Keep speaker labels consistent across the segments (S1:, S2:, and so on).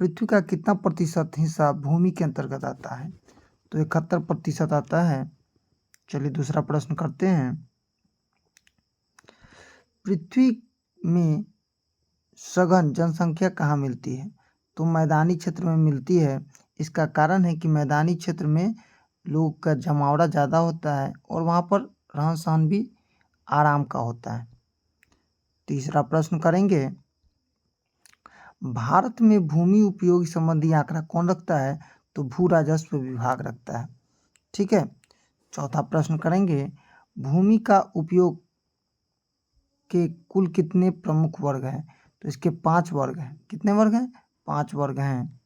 S1: पृथ्वी का कितना प्रतिशत हिस्सा भूमि के अंतर्गत आता है? तो 71% आता है। चलिए दूसरा प्रश्न करते हैं। पृथ्वी में सघन जनसंख्या कहाँ मिलती है? तो मैदानी क्षेत्र में मिलती है। इसका कारण है कि मैदानी क्षेत्र में लोग का जमावड़ा ज़्यादा होता है और वहाँ पर रहन सहन भी आराम का होता है। तीसरा प्रश्न करेंगे। भारत में भूमि उपयोग संबंधी आंकड़ा कौन रखता है? तो भू राजस्व विभाग रखता है। ठीक है। चौथा प्रश्न करेंगे। भूमि का उपयोग के कुल कितने प्रमुख वर्ग हैं? तो इसके 5 वर्ग हैं। कितने वर्ग हैं? 5 वर्ग हैं।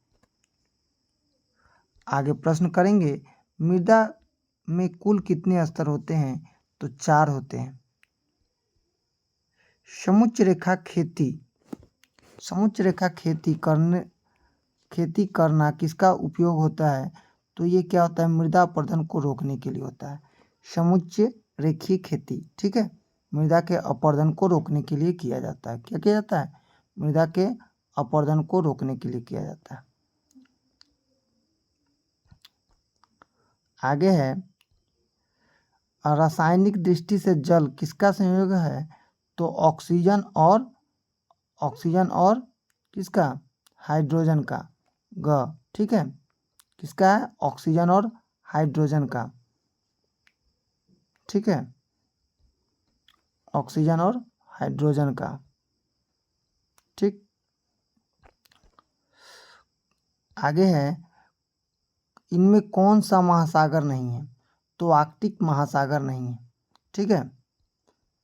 S1: आगे प्रश्न करेंगे। मृदा में कुल कितने स्तर होते हैं? तो 4 होते हैं। समुच्च रेखा खेती करना किसका उपयोग होता है? तो ये क्या होता है? मृदा अपरदन को रोकने के लिए होता है। समुच्च रेखीय खेती। ठीक है। मृदा के अपरदन को रोकने के लिए किया जाता है। क्या किया जाता है? मृदा के अपरदन को रोकने के लिए किया जाता है। आगे है, रासायनिक दृष्टि से जल किसका संयोग है? तो ऑक्सीजन और किसका? हाइड्रोजन का। ठीक है। किसका है? ऑक्सीजन और हाइड्रोजन का। ठीक है। ऑक्सीजन और हाइड्रोजन का। ठीक। आगे है, इनमें कौन सा महासागर नहीं है? तो आर्कटिक महासागर नहीं है। ठीक है।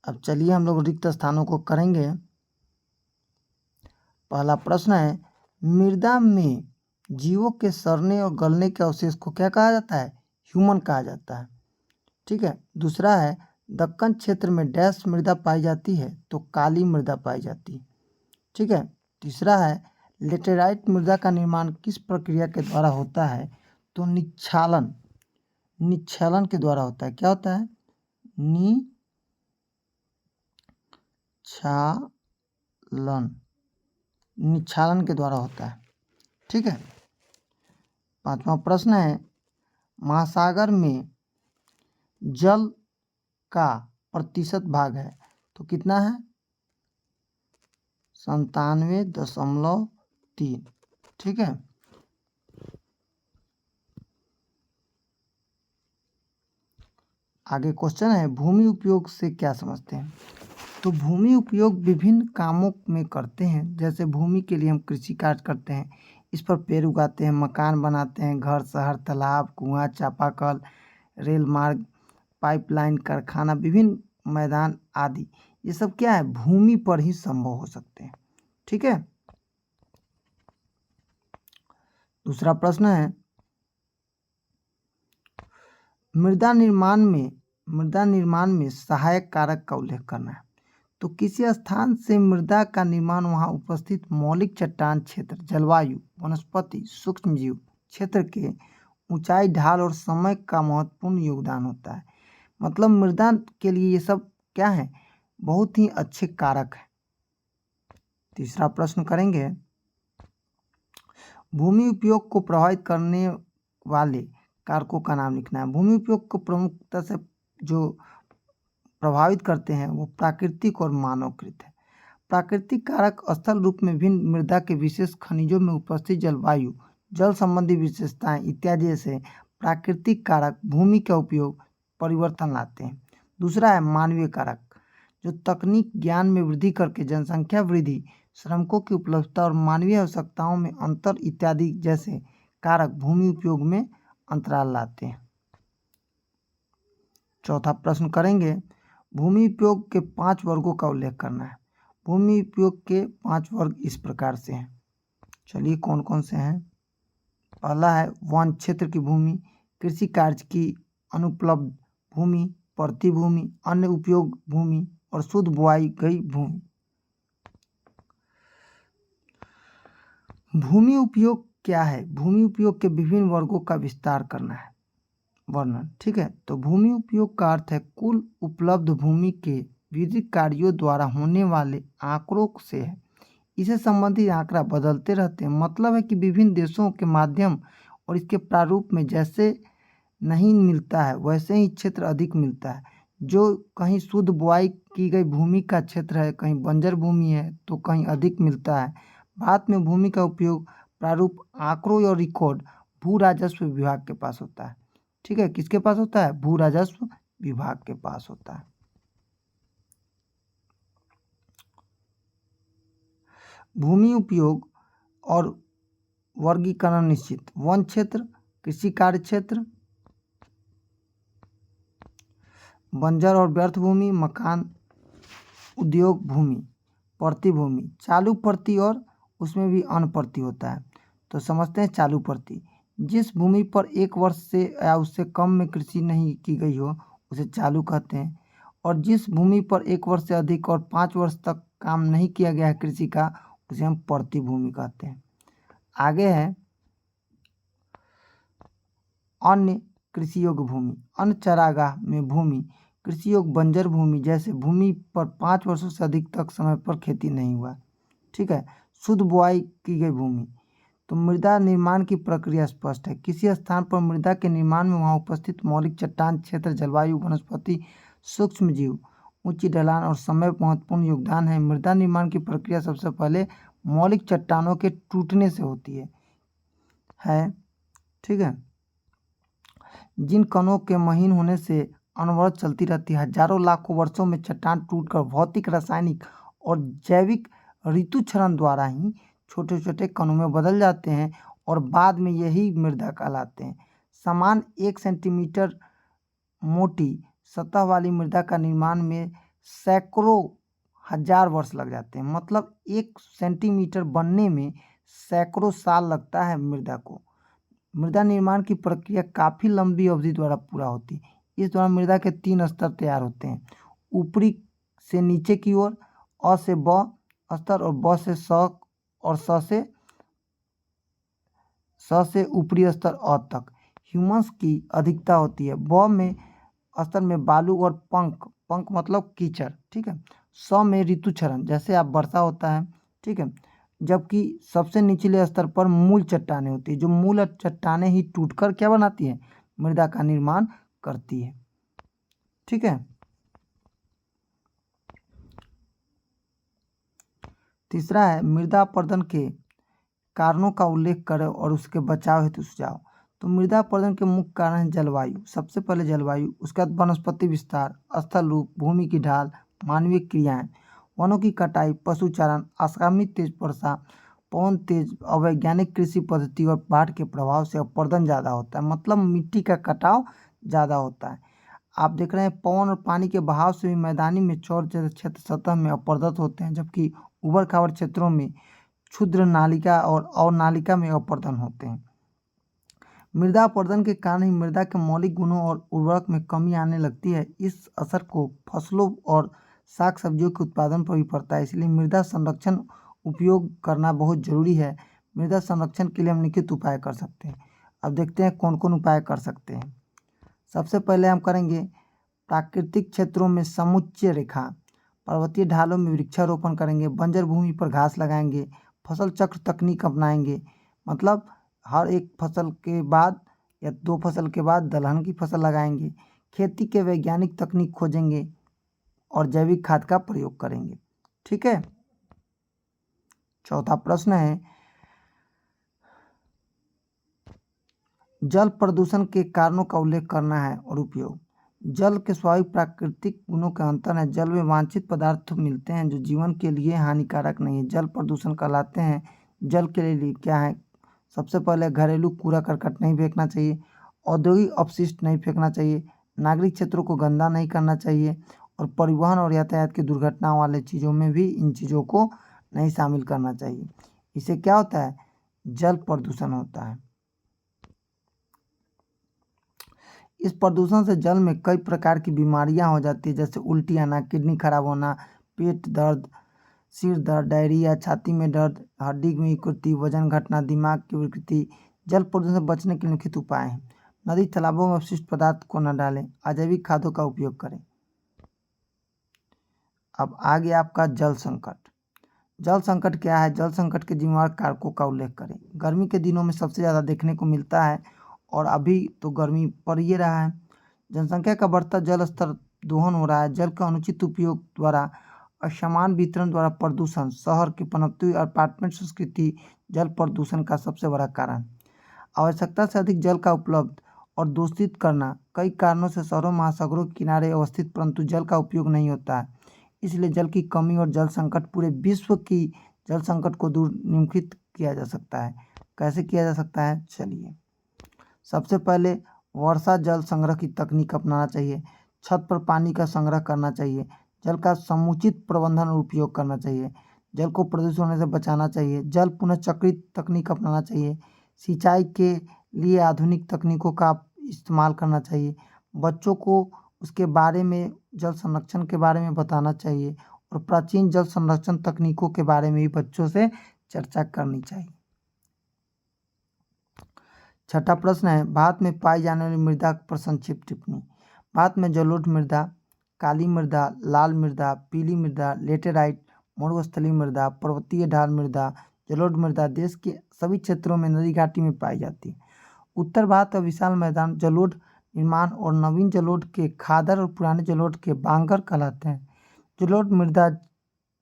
S1: अब चलिए हम लोग रिक्त स्थानों को करेंगे। पहला प्रश्न है, मृदा में जीवों के सड़ने और गलने के अवशेष को क्या कहा जाता है? ह्यूमन कहा जाता है। ठीक है। दूसरा है, दक्कन क्षेत्र में डैश मृदा पाई जाती है? तो काली मृदा पाई जाती है। ठीक है। तीसरा है, लेटेराइट मृदा का निर्माण किस प्रक्रिया के द्वारा होता है? तो निक्षालन के द्वारा होता है। क्या होता है? निक्षालन के द्वारा होता है। ठीक है। पांचवा प्रश्न है, महासागर में जल का प्रतिशत भाग है? तो कितना है? 97.3। ठीक है। आगे क्वेश्चन है, भूमि उपयोग से क्या समझते हैं? तो भूमि उपयोग विभिन्न कामों में करते हैं। जैसे भूमि के लिए हम कृषि कार्य करते हैं, इस पर पेड़ उगाते हैं, मकान बनाते हैं, घर, शहर, तालाब, कुआं, चापाकल, रेल मार्ग, पाइपलाइन, कारखाना, विभिन्न मैदान आदि, ये सब क्या है? भूमि पर ही संभव हो सकते हैं। ठीक है। दूसरा प्रश्न है, मृदा निर्माण में सहायक कारक का उल्लेख करना है। तो किसी स्थान से मृदा का निर्माण वहां उपस्थित मौलिक चट्टान क्षेत्र, जलवायु, वनस्पति, सूक्ष्मजीव क्षेत्र के ऊंचाई, ढाल और समय का महत्वपूर्ण योगदान होता है। मतलब मृदा के लिए ये सब क्या है? बहुत ही अच्छे कारक है। तीसरा प्रश्न करेंगे, भूमि उपयोग को प्रभावित करने वाले कारकों का नाम लिखना है। भूमि उपयोग को प्रमुखता से जो प्रभावित करते हैं वो प्राकृतिक और मानवकृत है। प्राकृतिक कारक स्थल रूप में भिन्न मृदा के विशेष खनिजों में उपस्थित जलवायु, जल संबंधी विशेषताएं इत्यादि जैसे प्राकृतिक कारक भूमि का उपयोग परिवर्तन लाते हैं। दूसरा है मानवीय कारक, जो तकनीक ज्ञान में वृद्धि करके जनसंख्या वृद्धि, श्रमिकों की उपलब्धता और मानवीय आवश्यकताओं में अंतर इत्यादि जैसे कारक भूमि उपयोग में अंतराल लाते हैं। चौथा प्रश्न करेंगे, भूमि उपयोग के 5 वर्गों का उल्लेख करना है। भूमि उपयोग के 5 वर्ग इस प्रकार से हैं। चलिए कौन कौन से हैं। पहला है वन क्षेत्र की भूमि, कृषि कार्य की अनुपलब्ध भूमि, पड़ती भूमि, अन्य उपयोग भूमि और शुद्ध बुआई गई भूमि। भूमि उपयोग क्या है? भूमि उपयोग के विभिन्न वर्गों का विस्तार करना है, वर्णन। ठीक है। तो भूमि उपयोग का अर्थ है कुल उपलब्ध भूमि के विविध कार्यों द्वारा होने वाले आंकड़ों से है। इससे संबंधित आंकड़ा बदलते रहते हैं। मतलब है कि विभिन्न देशों के माध्यम और इसके प्रारूप में जैसे नहीं मिलता है वैसे ही क्षेत्र अधिक मिलता है। जो कहीं शुद्ध बुआई की गई भूमि का क्षेत्र है, कहीं बंजर भूमि है तो कहीं अधिक मिलता है। भारत में भूमि का उपयोग प्रारूप आंकड़ों और रिकॉर्ड भू राजस्व विभाग के पास होता है। ठीक है, किसके पास होता है? भू राजस्व विभाग के पास होता है। भूमि उपयोग और वर्गीकरण निश्चित। वन क्षेत्र, कृषि कार्य क्षेत्र, बंजर और व्यर्थ भूमि, मकान उद्योग भूमि, प्रति भूमि, चालू प्रति और उसमें भी अनप्रति होता है। तो समझते हैं चालू प्रति। जिस भूमि पर 1 वर्ष से या उससे कम में कृषि नहीं की गई हो उसे चालू कहते हैं, और जिस भूमि पर 1 वर्ष से अधिक और 5 वर्ष तक काम नहीं किया गया है कृषि का उसे हम प्रति भूमि कहते हैं। आगे है अन्य कृषि योग्य भूमि। अन्य चारागाह में भूमि कृषि योग्य बंजर भूमि जैसे भूमि पर 5 वर्षों से अधिक तक समय पर खेती नहीं हुआ। ठीक है। शुद्ध बुआई की गई भूमि। तो मृदा निर्माण की प्रक्रिया स्पष्ट है। किसी स्थान पर मृदा के निर्माण में वहां उपस्थित मौलिक चट्टान क्षेत्र, जलवायु, वनस्पति, सूक्ष्म जीव, ऊंची ढलान और समय महत्वपूर्ण योगदान है। मृदा निर्माण की प्रक्रिया सबसे पहले मौलिक चट्टानों के टूटने से होती है। ठीक है। जिन कणों के महीन होने से अनवरत चलती रहती है। हजारों लाखों वर्षों में चट्टान टूटकर भौतिक, रासायनिक और जैविक ऋतु क्षरण द्वारा ही छोटे छोटे कणों में बदल जाते हैं और बाद में यही मृदा कहलाते हैं। समान 1 सेंटीमीटर मोटी सतह वाली मृदा का निर्माण में सैकड़ों हजार वर्ष लग जाते हैं। मतलब 1 सेंटीमीटर बनने में सैकड़ों साल लगता है मृदा को। मृदा निर्माण की प्रक्रिया काफ़ी लंबी अवधि द्वारा पूरा होती है। इस दौरान मृदा के 3 स्तर तैयार होते हैं। ऊपरी से नीचे की ओर, अ से ब स्तर और ब से स और स से ऊपरी स्तर अ तक। ह्यूमस की अधिकता होती है। ब में स्तर में बालू और पंख मतलब कीचड़। ठीक है। स में ऋतु क्षरण जैसे आप वर्षा होता है। ठीक है। जबकि सबसे निचले स्तर पर मूल चट्टानें होती है। जो मूल चट्टानें ही टूटकर क्या बनाती है? मृदा का निर्माण करती है। ठीक है। तीसरा है मृदा अपरदन के कारणों का उल्लेख करें और उसके बचाव हेतु सुझाव। तो मृदा अपरदन के मुख्य कारण है जलवायु। सबसे पहले जलवायु, उसके बाद वनस्पति विस्तार, स्थल रूप, भूमि की ढाल, मानवीय क्रियाएं, वनों की कटाई, पशुचारण, आसामित तेज वर्षा, पवन तेज, अवैज्ञानिक कृषि पद्धति और बाढ़ के प्रभाव से अपरदन ज़्यादा होता है। मतलब मिट्टी का कटाव ज़्यादा होता है। आप देख रहे हैं पवन और पानी के बहाव से भी मैदानी में चौड़ क्षेत्र सतह में अपरदत होते हैं, जबकि उबड़ खाबड़ क्षेत्रों में क्षुद्र नालिका और अवनालिका में अपरदन होते हैं। मृदा अपरदन के कारण ही मृदा के मौलिक गुणों और उर्वरक में कमी आने लगती है। इस असर को फसलों और साग सब्जियों के उत्पादन पर भी पड़ता है। इसलिए मृदा संरक्षण उपयोग करना बहुत जरूरी है। मृदा संरक्षण के लिए हम निम्नलिखित उपाय कर सकते हैं। अब देखते हैं कौन कौन उपाय कर सकते हैं। सबसे पहले हम करेंगे प्राकृतिक क्षेत्रों में समुच्चय रेखा, पर्वतीय ढालों में वृक्षारोपण करेंगे, बंजर भूमि पर घास लगाएंगे, फसल चक्र तकनीक अपनाएंगे। मतलब हर एक फसल के बाद या 2 फसल के बाद दलहन की फसल लगाएंगे। खेती के वैज्ञानिक तकनीक खोजेंगे और जैविक खाद का प्रयोग करेंगे। ठीक है। चौथा प्रश्न है जल प्रदूषण के कारणों का उल्लेख करना है और उपयोग। जल के स्वाभाविक प्राकृतिक गुणों का अंतर है। जल में वांछित पदार्थ मिलते हैं जो जीवन के लिए हानिकारक नहीं है। जल प्रदूषण कहलाते हैं। जल के लिए क्या है? सबसे पहले घरेलू कूड़ा करकट नहीं फेंकना चाहिए, औद्योगिक अपशिष्ट नहीं फेंकना चाहिए, नागरिक क्षेत्रों को गंदा नहीं करना चाहिए और परिवहन और यातायात की दुर्घटना वाले चीज़ों में भी इन चीज़ों को नहीं शामिल करना चाहिए। इससे क्या होता है? जल प्रदूषण होता है। इस प्रदूषण से जल में कई प्रकार की बीमारियां हो जाती है, जैसे उल्टी आना, किडनी खराब होना, पेट दर्द, सिर दर्द, डायरिया, छाती में दर्द, हड्डी की विकृति, वजन घटना, दिमाग की विकृति। जल प्रदूषण से बचने के निम्नलिखित उपाय हैं। नदी तालाबों में अपशिष्ट पदार्थ को न डालें, अजैविक खादों का उपयोग करें। अब आ गया आपका जल संकट। जल संकट क्या है? जल संकट के जिम्मेवार कारकों का उल्लेख करें। गर्मी के दिनों में सबसे ज़्यादा देखने को मिलता है और अभी तो गर्मी पड़ ही रहा है। जनसंख्या का बढ़ता जल स्तर, दोहन हो रहा है, जल का अनुचित उपयोग द्वारा, असमान वितरण द्वारा प्रदूषण, शहर की पनपती हुई अपार्टमेंट संस्कृति जल प्रदूषण का सबसे बड़ा कारण। आवश्यकता से अधिक जल का उपलब्ध और दूषित करना, कई कारणों से शहरों महासागरों के किनारे अवस्थित परंतु जल का उपयोग नहीं होता है, इसलिए जल की कमी और जल संकट पूरे विश्व की जल संकट को दूर निम्नलिखित किया जा सकता है। कैसे किया जा सकता है? चलिए, सबसे पहले वर्षा जल संग्रह की तकनीक अपनाना चाहिए। छत पर पानी का संग्रह करना चाहिए। जल का समुचित प्रबंधन और उपयोग करना चाहिए। जल को प्रदूषित होने से बचाना चाहिए। जल पुनःचक्रित तकनीक अपनाना चाहिए। सिंचाई के लिए आधुनिक तकनीकों का इस्तेमाल करना चाहिए। बच्चों को उसके बारे में, जल संरक्षण के बारे में बताना चाहिए और प्राचीन जल संरक्षण तकनीकों के बारे में भी बच्चों से चर्चा करनी चाहिए। छठा प्रश्न है, भारत में पाई जाने वाली मृदा पर संक्षिप्त टिप्पणी। भारत में जलोढ़ मृदा, काली मृदा, लाल मृदा, पीली मृदा, लेटेराइट, मरुस्थलीय मृदा, पर्वतीय ढाल मृदा, जलोढ़ मृदा देश के सभी क्षेत्रों में नदी घाटी में पाई जाती है। उत्तर भारत का विशाल मैदान जलोढ़ निर्माण और नवीन जलोढ़ के खादर और पुराने जलोढ़ के बांगर कहलाते हैं। जलोढ़ मृदा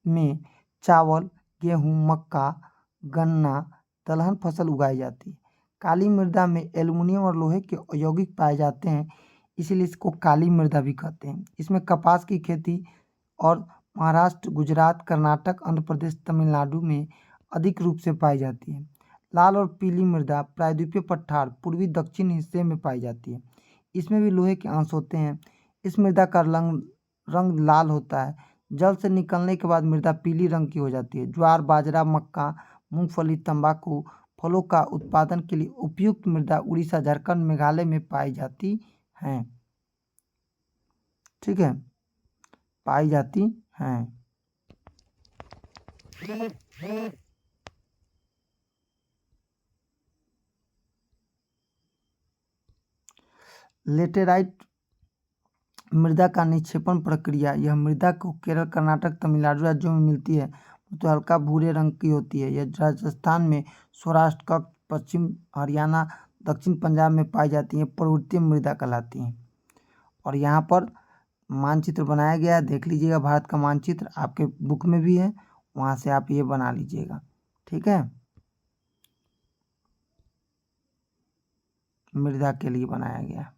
S1: में चावल, गेहूँ, मक्का, गन्ना, दलहन फसल उगाई जाती है। काली मृदा में एल्युमिनियम और लोहे के यौगिक पाए जाते हैं, इसीलिए इसको काली मृदा भी कहते हैं। इसमें कपास की खेती और महाराष्ट्र, गुजरात, कर्नाटक, आंध्र प्रदेश, तमिलनाडु में अधिक रूप से पाई जाती है। लाल और पीली मृदा प्रायद्वीपीय पठार, पूर्वी दक्षिण हिस्से में पाई जाती है। इसमें भी लोहे के अंश होते हैं। इस मृदा का रंग लाल होता है। जल से निकलने के बाद मृदा पीली रंग की हो जाती है। ज्वार, बाजरा, मक्का, मूंगफली, तंबाकू फलों का उत्पादन के लिए उपयुक्त मृदा उड़ीसा, झारखंड, मेघालय में पाई जाती हैं। ठीक है, पाई जाती हैं। लेटेराइट मृदा का निक्षेपण प्रक्रिया, यह मृदा को केरल, कर्नाटक, तमिलनाडु राज्यों में मिलती है तो हल्का भूरे रंग की होती है। यह राजस्थान में, सौराष्ट्र, कच्छ, पश्चिम हरियाणा, दक्षिण पंजाब में पाई जाती हैं, पर्वतीय मृदा कहलाती हैं। और यहाँ पर मानचित्र बनाया गया है, देख लीजिएगा। भारत का मानचित्र आपके बुक में भी है, वहाँ से आप ये बना लीजिएगा। ठीक है, मृदा के लिए बनाया गया।